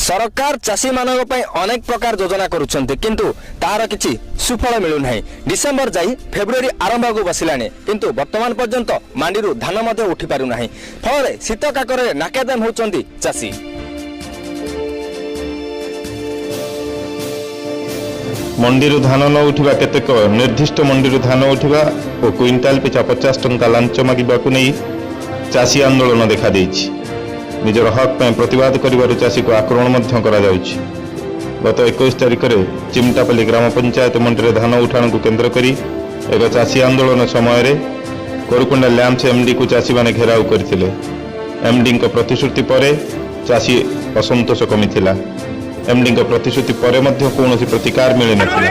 सरकार चाषी मानक पई अनेक प्रकार योजना करुछन्ते किंतु तार किछि सुफल मिलु नाही। डिसेंबर जाई फेब्रुआरी आरंभ को बसिलाने किंतु वर्तमान पर्यंत मांडीरु धान मध्ये उठी पारु नाही। फळे शीत काकरे नाकेदम होचंती चाषी। मंडी धान न उठा केतेक निर्दिष्ट मंडी धान उठा और क्विंटाल पिछा 50 टंका लांच मागिबाकु नहीं चाषी आंदोलन देखा देइछि। निजर हक पर प्रतिवाद करिबारु चाषी को आक्रमण गत 21 तारिख में चिमटापल्ली ग्राम पंचायत मंडी धान उठाण को केन्द्र करी एक चाषी आंदोलन समय कोरुकुंडा लैंप्स एमडी को चाषी माने घेराव करथिले। एमडी को प्रतिश्रुति पर चाषी असंतोष कमिथिला। एमडी को प्रतिश्रुति पर मध्य कौन प्रतिकार मिले नथिला।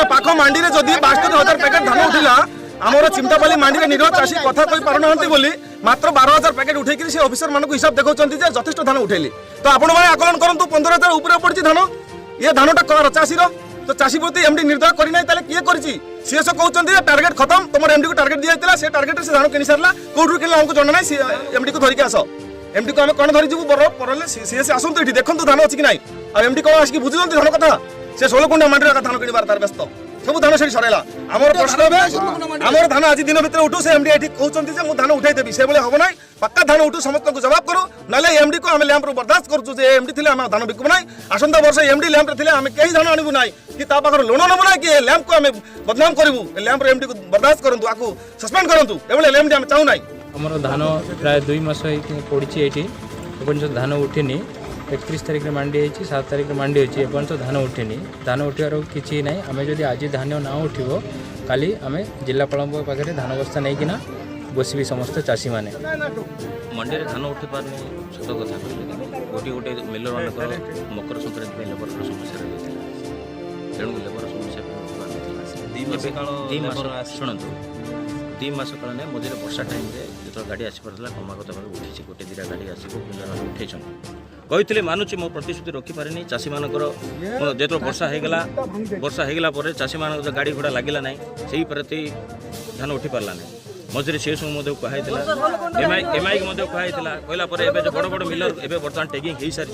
पाख मांडी में जदि 72,000 पैकेट धान उठिला आमर चिमटापल्ली मांडी में निरह चाषी कथा कही पारना बोली मात्र 12,000 पैकेट उठेकि से ऑफिसर मानक हिसाब देखौछन्ति जे यथेष्ट धान उठेली। तो आपण माने आकलन करंतु 15,000 ऊपर पड़छि धान। ये धानटा कर चाषीर तो चाषी प्रति एमडी निर्दय करि नै ताले किए करछि सीएस कहउछन्ति जे टार्गेट खत्म तुमर एमडी को टार्गेट दिया जायतिला से टार्गेट से धान किनि सारला कोठु किनला हमको जणा नै एमडी को धरि के आसो। एमडी को हम कोन धरि जिवु बर परले सीएस आसंतु एठी देखंतु धान अछि कि नै आ एमडी कोन आसी बुझिलंतु धान कथा से 16 कुंडा मांडी धान किनिबार तार व्यस्त सब धान से सरेला। आमर प्रश्न आमर धान आज दिन भीतर उठू से एमडी एठी कहउछन्ति जे मु धान उठाई देबी से बोले हबो नै पक्का धान उठू समस्त को जवाब करू नले एमडी को हम लैंप रो बर्दाश्त करछु जे एमडी थिले हम धान बिकु नै आसंता वर्ष एमडी लैंप थिले हम केही धान आनिबु नै कि ता पाखर लोन नबु नै कि लैंप को हम बदनाम करबु लैंप रो एमडी को बर्दाश्त करंतु आकु सस्पेंड करंतु एबले एमडी हम चाहू नै। हमर धान प्राय 2 मास पड़छि एठी अपन धान उठिनी 31 तारिख में मांडी होती 7 तारिख में मांडी होती एपन तो धान उठेनी धान उठार किसी ना आम जदि आज धान ना उठब काली आम जिलापाल पाखे धान बस्ता नहीं किना बसबी समस्त चाषी मैंने मंडी में धान उठी पारनी सत कथा गोटे गोटे मिलर मानक मकर संक्रांति लेबर समस्या रही तेणु लेबर समस्या शुणु 2 मास काल मझे वर्षा टाइम जो गाड़ी आसी पारा क्रमागत भाव उठी गोटे 2टा गाड़ी आसो उठे कहते मानुची मो प्रतिश्रुति रखिपारे चाषी मानकर जो वर्षा होगला चाषी मान गाड़ी घोड़ा लगे ना से प्रति धान उठी पारा ना मझे से सब कही एमआई को कहला जो बड़ बड़ मिलर एवं बर्तमान टेगिंग हो सारी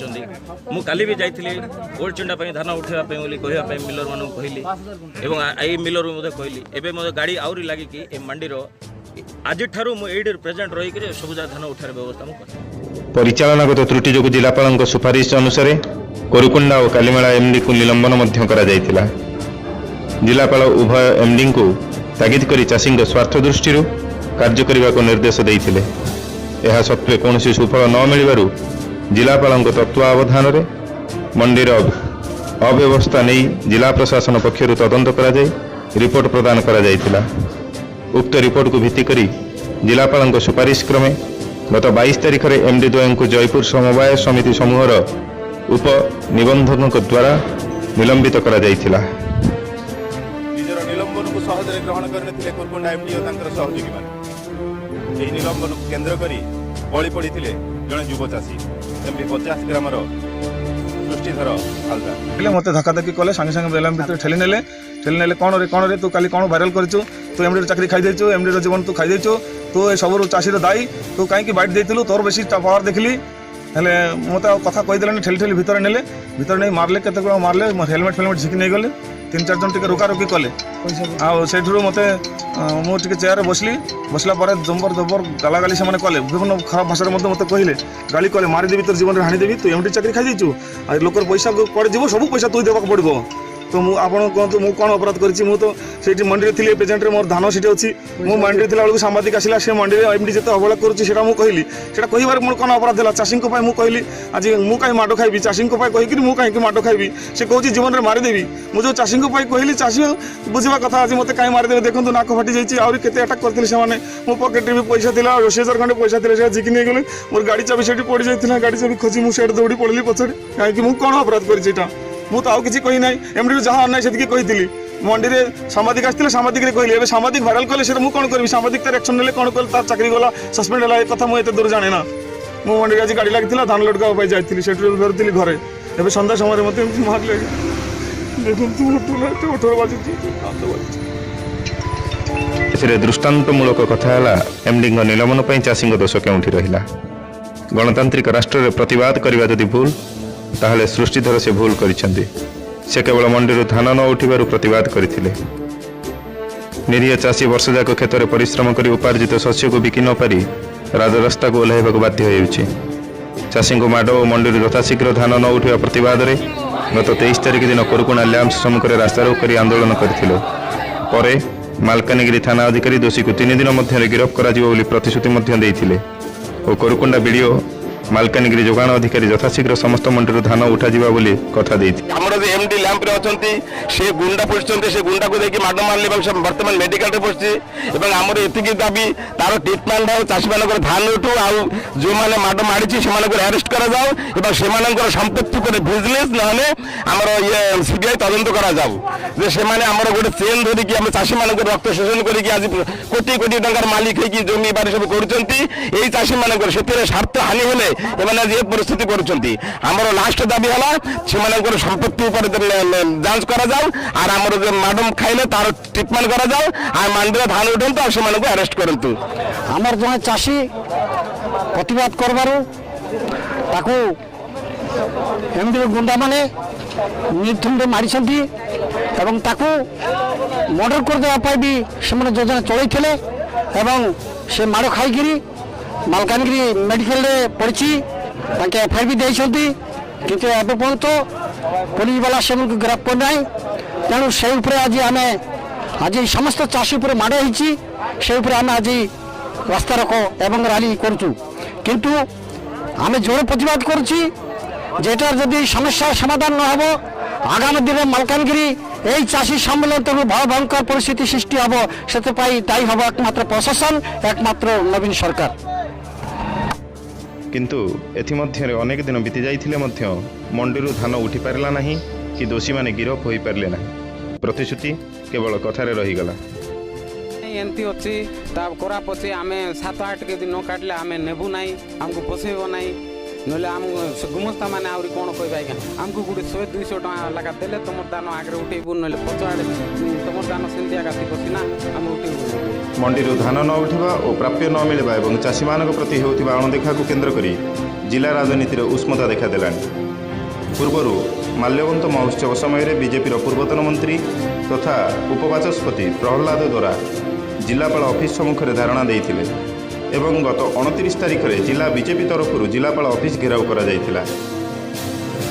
मुझे काली भी जाइए ओल्ड चिंडा धान उठापी कहवाई मिलर मान कहली और मिलर कहली एवं गाड़ी आहरी लगिकी मंडी आज मुझे प्रेजेंट रही सब धान उठार व्यवस्था मुझे परिचालनागत त्रुटि जो जिलापाल सुपारिश अनुसार कोरुकुंडा और कालीमेला एमडी को निलंबन जिलापाल उभय एमडी को तागिद कर चाषी स्वार्थ दृष्टि कार्य करने को निर्देश देते यह सत्वे कौन सुफल न मिलू जिलापाल तत्वावधान मंडीर अव्यवस्था नहीं जिला प्रशासन पक्षर तदंत कर रिपोर्ट प्रदान कर उक्त रिपोर्ट को भित्ति करी जिलापाल सुपारिश क्रमे गत 22 तारिख में एमडी द्वय को जयपुर समवाय समिति समूहर उप निबंधक द्वारा निलंबित कर निलंबन को सहजरे ग्रहण करने कोरुकुंडा एमडी और सहयोगी मैंने निलंबन को केन्द्र करी बली पड़ी जड़े युव चाषी एमडी 50 ग्राम सृष्टिधर हालदार मत धक्काधक्की कले सांगे सांगे बेलाम भीतर ठेली नेले कौन रे तू काली कौन भाइराल करिछु तू एमडी चाकरी खाई देछु एमडी जीवन तू खाई देछु तू ए सब चाषीर दायी तू कहीं बैठ देलु तोर बेसी पावर देखली हेले मत कथा कहीदेलानी ठेली ठेली भितर नेले भितर नहीं मारले केते मारले हेलमेट फेलमेट झिकी नहीं गले 3-4 जन टिके रुकारुकी कले आठू मत मुझे चेयर बसला जबर जबर गालागाली से कले विभिन्न खराब भाषा मत कहले गाली कले मारिदेवी तोर जीवन में हाणीदेवी तू एमडी चाकरी खाई देछु आ लोकर पैसा कड़े जीव सब पैसा तू देवाक पड़ो तो मुझे कहतु मुझे कौन अपराध करी तो मंडी थी प्रेजेंट मोर धान सीट अच्छी मु मंडी थी बेलू सांबादिक आसला से मंडी एमडी जिते अवहेला करुँच कहली कहबार मोर कौन अपराध है चाषी मुझे कहली आज मुझे कहीं माड़ खाइबी चाषी कहीकि मुझे कहीं माड़ खाइबी से कहूँ जीवन में मारिदेवी मुझे चाषी कहली चाषी बुझा कथा आज मत कहीं मारिदेवी देखो नाक फाटी जाइए आहरी केते अटाक करते से मो पकेट भी पैसा था 20,000 खंडे पैसा था झिकी नहीं गले मोर गाड़ी चाबी से पड़ जाता गाड़ी चाबी खोजी मुझे दौड़ी पड़ी पछे कहीं मुझे कौन अपराध कर मुझे आउ किसी कही ना एमडी जहाँ अन्याय से कही मंडी में सांबादिक आसते सांबादिक कहली सांबादिक भाइराल कले मुझे कौन करी सांबादिक तार एक्शन ने कौन कल तार चाकरी गला सस्पेंड है कथा मुझे दूर जाने ना मो मंडी आज गाड़ी लगी धान लटका जाइली से फेरुली घरे एवं सन्ध्या समय मत मारे देखो 18 बाजी ଏଥିରେ ଦୃଷ୍ଟାନ୍ତମୂଳକ କଥା ହେଲା ଏମ୍ଡିଙ୍କ ନିଲମ୍ବନ ପାଇଁ ଚାଷୀଙ୍କ ଦୋଷ କେଉଁଠି ରହିଲା। ଗଣତାନ୍ତ୍ରିକ ରାଷ୍ଟ୍ରରେ ପ୍ରତିବାଦ କରିବା ଯଦି ଭୁଲ, ତାହେଲେ ସୃଷ୍ଟିଧର ସେ ଭୁଲ କରିଛନ୍ତି। ସେ କେବଳ ମଣ୍ଡିରୁ ଧାନ ନ ଉଠିବାରୁ ପ୍ରତିବାଦ କରିଥିଲେ। ନିରୀହ ଚାଷୀ ବର୍ଷଯାକ କ୍ଷେତରେ ପରିଶ୍ରମ କରି ଉପାର୍ଜିତ ଶସ୍ୟକୁ ବିକି ନ ପାରି ରାଜରାସ୍ତାକୁ ଓହ୍ଲାଇବାକୁ ବାଧ୍ୟ ହେଉଛି। ଚାଷୀଙ୍କୁ ମାଡ଼ ଓ ମଣ୍ଡିରୁ ଯଥାଶୀଘ୍ର ଧାନ ନ ଉଠିବା ପ୍ରତିବାଦରେ ଗତ 23 ତାରିଖ ଦିନ କୋରୁକୁଣା ଲ୍ୟାମ୍ପ୍ସ ସମ୍ମୁଖରେ ରାସ୍ତାରୋକ କରି ଆନ୍ଦୋଳନ କରିଥିଲେ। ପରେ ମାଲକାନଗିରି ଥାନା ଅଧିକାରୀ ଦୋଷୀକୁ 3 ଦିନ ମଧ୍ୟରେ ଗିରଫ କରାଯିବ ବୋଲି ପ୍ରତିଶ୍ରୁତି ମଧ୍ୟ ଦେଇଥିଲେ ଓ କୋରୁକୁଣ୍ଡା ବିଡିଓ ମାଲକାନଗିରି ଯୋଗାଣ ଅଧିକାରୀ ଯଥାଶୀଘ୍ର ସମସ୍ତ ମଣ୍ଡିରୁ ଧାନ ଉଠାଯିବା ବୋଲି କଥା ଦେଇଥିଲେ। ଆମର ଯେ ଏମ୍ଡି ଲ୍ୟାମ୍ପରେ ଅଛନ୍ତି ସେ ଗୁଣ୍ଡା ପୋଷିଛନ୍ତି, ସେ ଗୁଣ୍ଡାକୁ ଦେଇକି ମାଡ଼ ମାରିଲେ ଏବଂ ସେ ବର୍ତ୍ତମାନ ମେଡିକାଲରେ ପୋଷିଛି। ଏବଂ ଆମର ଏତିକି ଦାବି ତାର ଟ୍ରିଟମେଣ୍ଟ ହେଉ, ଚାଷୀମାନଙ୍କର ଧାନ ଉଠୁ, ଆଉ ଯେଉଁମାନେ ମାଡ଼ ମାଡ଼ିଛି ସେମାନଙ୍କୁ ଆରେଷ୍ଟ କରାଯାଉ ଏବଂ ସେମାନଙ୍କର ସମ୍ପତ୍ତି ଉପରେ ଭିଜିଲାନ୍ସ ନହେଲେ ଆମର ସିବିଆଇ ତଦନ୍ତ କରାଯାଉ। ଯେ ସେମାନେ ଆମର ଗୋଟେ ଚେନ୍ ଧରିକି ଆମେ ଚାଷୀମାନଙ୍କର ରକ୍ତ ଶୋଷଣ କରିକି ଆଜି କୋଟି କୋଟି ଟଙ୍କାର ମାଲିକ ହେଇକି ଜମି ବାଡ଼ି ସବୁ କରୁଛନ୍ତି। ଏଇ ଚାଷୀମାନଙ୍କର ସେଥିରେ ସ୍ୱାର୍ଥ ହାନି ହେଲେ ଏମାନେ ଆଜି ଏ ପରିସ୍ଥିତି କରୁଛନ୍ତି। ଆମର ଲାଷ୍ଟ ଦାବି ହେଲା ସେମାନଙ୍କର ସମ୍ପତ୍ତି ଉପରେ ଯାଞ୍ଚ କରାଯାଉ, আর ଆମର যে ମ୍ୟାଡ଼ାମ ଖାଇଲେ ତାର ଟ୍ରିଟମେଣ୍ଟ କରାଯାଉ, আর ମାଣ୍ଡିରେ ଧାନ ଉଠାନ୍ତୁ ଆଉ ସେମାନଙ୍କୁ ଆରେଷ୍ଟ କରନ୍ତୁ। ଆମର ଜଣେ ଚାଷୀ ପ୍ରତିବାଦ କରିବାରୁ ତାକୁ ଏମିତି ଗୁଣ୍ଡାମାନେ ନିର୍ଦ୍ଧୁମରେ ମାରିଛନ୍ତି ଏବଂ ତାକୁ ମର୍ଡର କରିଦେବା ପାଇଁ ବି ସେମାନେ ଯୋଜନା ଚଳାଇଥିଲେ ଏବଂ ସେ ମାଡ଼ ଖାଇକିରି ମାଲକାନଗିରି ମେଡିକାଲରେ ପଡ଼ିଛି। ତାଙ୍କେ ଏଫଆଇଆର ବି ଦେଇଛନ୍ତି, କିନ୍ତୁ ଏବେ ପର୍ଯ୍ୟନ୍ତ ପୋଲିସ ବାଲା ସେମାନଙ୍କୁ ଗିରଫ କରିନାହିଁ। ତେଣୁ ସେ ଉପରେ ଆଜି ସମସ୍ତ ଚାଷୀ ଉପରେ ମାଡ଼ ହେଇଛି, ସେ ଉପରେ ଆମେ ଆଜି ରାସ୍ତାରୋକ ଏବଂ ରାଲି କରୁଛୁ। କିନ୍ତୁ ଆମେ ଜୋର ପ୍ରତିବାଦ କରୁছি যে এটার যদি সমস্যার সমাধান না হব আগামী দিনে মালকানগিরি এই চাষী সম্মেলন থেকে ভয়ঙ্কর পরিস্থিতি সৃষ্টি হব। সেপাই দায়ী হব একমাত্র প্রশাসন, একমাত্র নবীন সরকার। কিন্তু এথিমধ্যে অনেক দিন বিতি যাইଥିଲେ ମଧ୍ୟ ମଣ୍ଡିରୁ ଧାନ ଉଠି ପାରିଲା ନାହିଁ କି ଦୋଷୀମାନେ ଗିରଫ ହୋଇପାରିଲେ ନାହିଁ। ପ୍ରତିଶ୍ରୁତି କେବଳ କଥାରେ ରହିଗଲା। ଏମିତି ଅଛି ତା ଖରାପ ଅଛି, ଆମେ 7-8 କେଜି ନ କାଟିଲେ ଆମେ ନେବୁ ନାହିଁ, ଆମକୁ ପୋଷେଇବ ନାହିଁ। ନହେଲେ ଆମ ଗୁମସ୍ତା ମାନେ ଆହୁରି କ'ଣ କହିବେ ଆଜ୍ଞା, ଆମକୁ ଗୋଟେ 100-200 ଟଙ୍କା ଲେଖା ଦେଲେ ତୁମର ଦାନ ଆଗରେ ଉଠେଇବୁ, ନହେଲେ ପଛ ଆଡ଼େ ତୁମର ଦାନ ସେମିତି ଆଗା ଥିବ ସିନା ଆମେ ଉଠେଇବୁ। ମଣ୍ଡିରୁ ଧାନ ନ ଉଠିବା ଓ ପ୍ରାପ୍ୟ ନ ମିଳିବା ଏବଂ ଚାଷୀମାନଙ୍କ ପ୍ରତି ହେଉଥିବା ଅଣଦେଖାକୁ କେନ୍ଦ୍ର କରି ଜିଲ୍ଲା ରାଜନୀତିରେ ଉଷ୍ମତା ଦେଖାଦେଲାଣି। ପୂର୍ବରୁ ମାଲ୍ୟବନ୍ତ ମହୋତ୍ସବ ସମୟରେ ବିଜେପିର ପୂର୍ବତନ ମନ୍ତ୍ରୀ ତଥା ଉପବାଚସ୍ପତି ପ୍ରହଲ୍ଲାଦ ଦୋରା ଜିଲ୍ଲାପାଳ ଅଫିସ ସମ୍ମୁଖରେ ଧାରଣା ଦେଇଥିଲେ ଏବଂ ଗତ 29 ତାରିଖରେ ଜିଲ୍ଲା ବିଜେପି ତରଫରୁ ଜିଲ୍ଲାପାଳ ଅଫିସ ଘେରାଉ କରାଯାଇଥିଲା।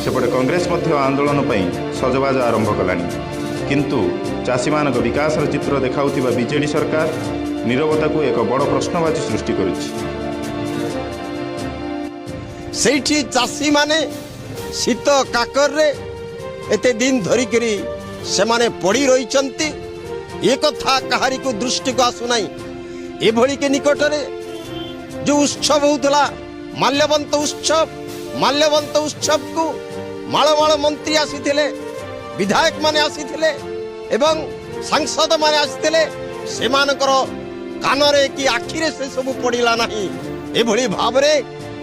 ସେପଟେ କଂଗ୍ରେସ ମଧ୍ୟ ଆନ୍ଦୋଳନ ପାଇଁ ସଜବାଜ ଆରମ୍ଭ କଲାଣି। କିନ୍ତୁ ଚାଷୀମାନଙ୍କ ବିକାଶର ଚିତ୍ର ଦେଖାଉଥିବା ବିଜେଡି ସରକାର ନିରବତାକୁ ଏକ ବଡ଼ ପ୍ରଶ୍ନବାଚୀ ସୃଷ୍ଟି କରୁଛି। ସେଇଠି ଚାଷୀମାନେ ଶୀତ କାକରରେ ଏତେ ଦିନ ଧରିକରି ସେମାନେ ପଡ଼ି ରହିଛନ୍ତି, ଏ କଥା କାହାରିକୁ ଦୃଷ୍ଟିକୁ ଆସୁନାହିଁ। ଏଭଳିକି ନିକଟରେ ଯେଉଁ ଉତ୍ସବ ହେଉଥିଲା ମାଲ୍ୟବନ୍ତ ଉତ୍ସବକୁ ମାଳ ମାଳ ମନ୍ତ୍ରୀ ଆସିଥିଲେ, ବିଧାୟକ ମାନେ ଆସିଥିଲେ ଏବଂ ସାଂସଦ ମାନେ ଆସିଥିଲେ। ସେମାନଙ୍କର କାନରେ କି ଆଖିରେ ସେ ସବୁ ପଡ଼ିଲା ନାହିଁ। ଏଭଳି ଭାବରେ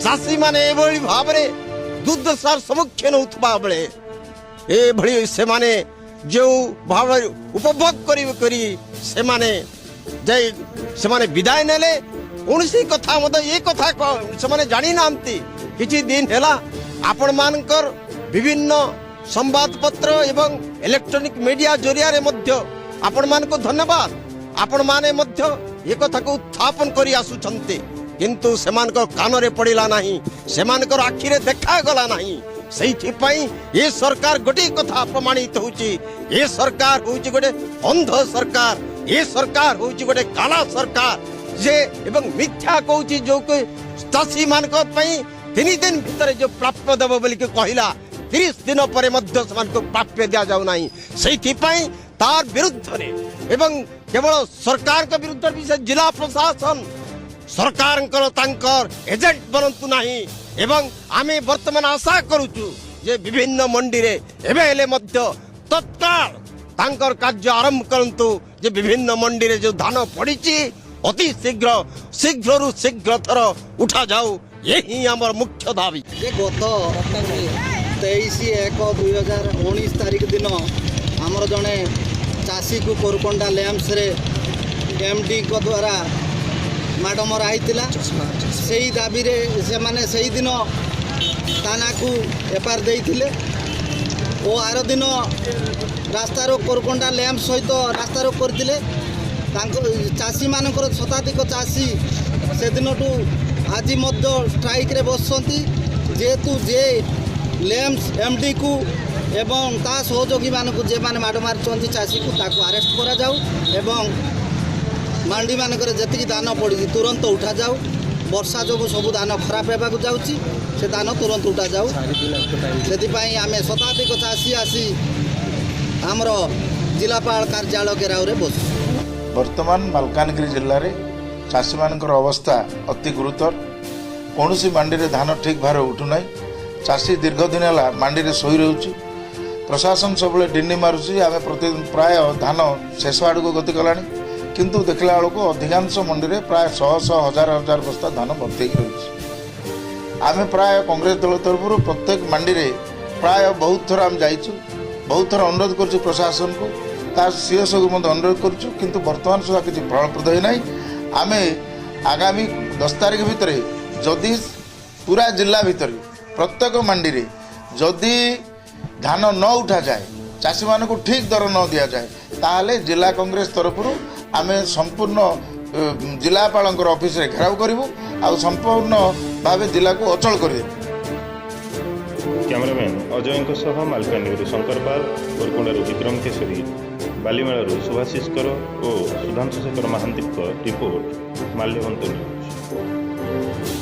ଚାଷୀମାନେ ଏଭଳି ଭାବରେ ଦୁର୍ଦ୍ଦଶାର ସମ୍ମୁଖୀନ ହେଉଥିବା ବେଳେ ଏଭଳି ସେମାନେ ଯେଉଁ ଭାବରେ ଉପଭୋଗ କରି ସେମାନେ ବିଦାୟ ନେଲେ, କୌଣସି କଥା ମଧ୍ୟ ଏ କଥା ସେମାନେ ଜାଣିନାହାନ୍ତି। କିଛି ଦିନ ହେଲା ଆପଣମାନଙ୍କର ବିଭିନ୍ନ ସମ୍ବାଦପତ୍ର ଏବଂ ଇଲେକ୍ଟ୍ରୋନିକ ମିଡ଼ିଆ ଜରିଆରେ ମଧ୍ୟ ଆପଣମାନଙ୍କୁ ଧନ୍ୟବାଦ। ଆପଣମାନେ ମଧ୍ୟ ଏ କଥାକୁ ଉତ୍ଥାପନ କରି ଆସୁଛନ୍ତି, କିନ୍ତୁ ସେମାନଙ୍କ କାନରେ ପଡ଼ିଲା ନାହିଁ, ସେମାନଙ୍କର ଆଖିରେ ଦେଖାଗଲା ନାହିଁ। ସେଇଥିପାଇଁ ଏ ସରକାର ଗୋଟିଏ କଥା ପ୍ରମାଣିତ ହେଉଛି, ଏ ସରକାର ହେଉଛି ଗୋଟେ ଅନ୍ଧ ସରକାର, ଏ ସରକାର ହେଉଛି ଗୋଟେ କାଲା ସରକାର ଯେ ଏବଂ ମିଥ୍ୟା କହୁଛି। ଯୋଉ ଚାଷୀ ମାନଙ୍କ ପାଇଁ 3 ଦିନ ଭିତରେ ଯୋଉ ପ୍ରାପ୍ୟ ଦେବ ବୋଲିକି କହିଲା, 30 ଦିନ ପରେ ମଧ୍ୟ ସେମାନଙ୍କୁ ପ୍ରାପ୍ୟ ଦିଆଯାଉ ନାହିଁ। ସେଇଥିପାଇଁ ତାର ବିରୁଦ୍ଧରେ ଏବଂ କେବଳ ସରକାରଙ୍କ ବିରୁଦ୍ଧରେ ବି ସେ ଜିଲ୍ଲା ପ୍ରଶାସନ ସରକାରଙ୍କର ତାଙ୍କର ଏଜେଣ୍ଟ ବନନ୍ତୁ ନାହିଁ। ଏବଂ ଆମେ ବର୍ତ୍ତମାନ ଆଶା କରୁଛୁ ଯେ ବିଭିନ୍ନ ମଣ୍ଡିରେ ଏବେ ହେଲେ ମଧ୍ୟ ତତ୍କାଳ ତାଙ୍କର କାର୍ଯ୍ୟ ଆରମ୍ଭ କରନ୍ତୁ, ଯେ ବିଭିନ୍ନ ମଣ୍ଡିରେ ଯୋଉ ଧାନ ପଡ଼ିଛି ଅତି ଶୀଘ୍ରରୁ ଶୀଘ୍ରତର ଉଠାଯାଉ। ଏହି ଆମର ମୁଖ୍ୟ ଦାବି। ଗତ 23/1/2019 ତାରିଖ ଦିନ ଆମର ଜଣେ ଚାଷୀକୁ କୋରୁକୋଣ୍ଡା ଲ୍ୟାମ୍ପ୍ସରେ ଏମ୍ଡିଙ୍କ ଦ୍ୱାରା ମାଡ଼ ମରା ହେଇଥିଲା। ସେଇ ଦାବିରେ ସେମାନେ ସେଇଦିନ ଥାନାକୁ ଏଫଆଇଆର୍ ଦେଇଥିଲେ ଓ ଆର ଦିନ ରାସ୍ତାରୋକ କୋରକଣ୍ଡା ଲ୍ୟାମ୍ପ ସହିତ ରାସ୍ତାରୋକ କରିଥିଲେ। ତାଙ୍କ ଚାଷୀମାନଙ୍କର ଶତାଧିକ ଚାଷୀ ସେଦିନଠୁ ଆଜି ମଧ୍ୟ ଷ୍ଟ୍ରାଇକ୍ରେ ବସିଛନ୍ତି। ଯେହେତୁ ଯେ ଲ୍ୟାମ୍ପ ଏମ୍ଡିକୁ ଏବଂ ତା ସହଯୋଗୀମାନଙ୍କୁ ଯେମାନେ ମାଡ଼ ମାରିଛନ୍ତି ଚାଷୀକୁ ତାକୁ ଆରେଷ୍ଟ କରାଯାଉ ଏବଂ ମାଣ୍ଡିମାନଙ୍କରେ ଯେତିକି ଧାନ ପଡ଼ିଛି ତୁରନ୍ତ ଉଠାଯାଉ। ବର୍ଷା ଯୋଗୁଁ ସବୁ ଧାନ ଖରାପ ହେବାକୁ ଯାଉଛି, ସେ ଧାନ ତୁରନ୍ତ ଉଠାଯାଉ। ସେଥିପାଇଁ ଆମେ ଶତାଧିକ ଚାଷୀ ଆସି ଆମର ଜିଲ୍ଲାପାଳ କାର୍ଯ୍ୟାଳୟ ଘେରାଉରେ ବସୁ। ବର୍ତ୍ତମାନ ମାଲକାନଗିରି ଜିଲ୍ଲାରେ ଚାଷୀମାନଙ୍କର ଅବସ୍ଥା ଅତି ଗୁରୁତର। କୌଣସି ମାଣ୍ଡିରେ ଧାନ ଠିକ୍ ଭାବରେ ଉଠୁନାହିଁ। ଚାଷୀ ଦୀର୍ଘ ଦିନ ହେଲା ମାଣ୍ଡିରେ ଶୋଇ ରହୁଛି। ପ୍ରଶାସନ ସବୁବେଳେ ଡିଣ୍ଡି ମାରୁଛି। ଆମେ ପ୍ରତିଦିନ ପ୍ରାୟ ଧାନ ଶେଷ ଆଡ଼କୁ ଗତି କଲାଣି, କିନ୍ତୁ ଦେଖିଲା ବେଳକୁ ଅଧିକାଂଶ ମଣ୍ଡିରେ ପ୍ରାୟ ଶହ ଶହ ହଜାର ହଜାର ବସ୍ତା ଧାନ ଭର୍ତ୍ତି ହେଇକି ରହିଛି। ଆମେ ପ୍ରାୟ କଂଗ୍ରେସ ଦଳ ତରଫରୁ ପ୍ରତ୍ୟେକ ମାଣ୍ଡିରେ ପ୍ରାୟ ବହୁତ ଥର ଆମେ ଯାଇଛୁ, ବହୁତ ଥର ଅନୁରୋଧ କରୁଛୁ ପ୍ରଶାସନକୁ, ତା ସିଓସକୁ ମଧ୍ୟ ଅନୁରୋଧ କରୁଛୁ, କିନ୍ତୁ ବର୍ତ୍ତମାନ ସୁଦ୍ଧା କିଛି ଫଳପ୍ରଦ ହୋଇନାହିଁ। ଆମେ ଆଗାମୀ 10 ତାରିଖ ଭିତରେ ଯଦି ପୁରା ଜିଲ୍ଲା ଭିତରେ ପ୍ରତ୍ୟେକ ମାଣ୍ଡିରେ ଯଦି ଧାନ ନ ଉଠାଯାଏ, ଚାଷୀମାନଙ୍କୁ ଠିକ୍ ଦର ନ ଦିଆଯାଏ, ତାହେଲେ ଜିଲ୍ଲା କଂଗ୍ରେସ ତରଫରୁ ଆମେ ସମ୍ପୂର୍ଣ୍ଣ ଜିଲ୍ଲାପାଳଙ୍କର ଅଫିସରେ ଘେରାଉ କରିବୁ ଆଉ ସମ୍ପୂର୍ଣ୍ଣ ଭାବେ ଜିଲ୍ଲାକୁ ଅଚଳ କରିଦେବୁ। କ୍ୟାମେରାମ୍ୟାନ୍ ଅଜୟଙ୍କ ସହ ମାଲକାନଗିରିରୁ ଶଙ୍କର ପାଲ, କୋରକୋଣ୍ଡାରୁ ବିକ୍ରମ କେଶରୀ, ବାଲିମେଳାରୁ ସୁଭାଶିଷ କର ଓ ସୁଧାଂଶୁ ଶେଖର ମହାନ୍ତିଙ୍କ ରିପୋର୍ଟ ମାଲ୍ୟବନ୍ତ ନ୍ୟୁଜ୍।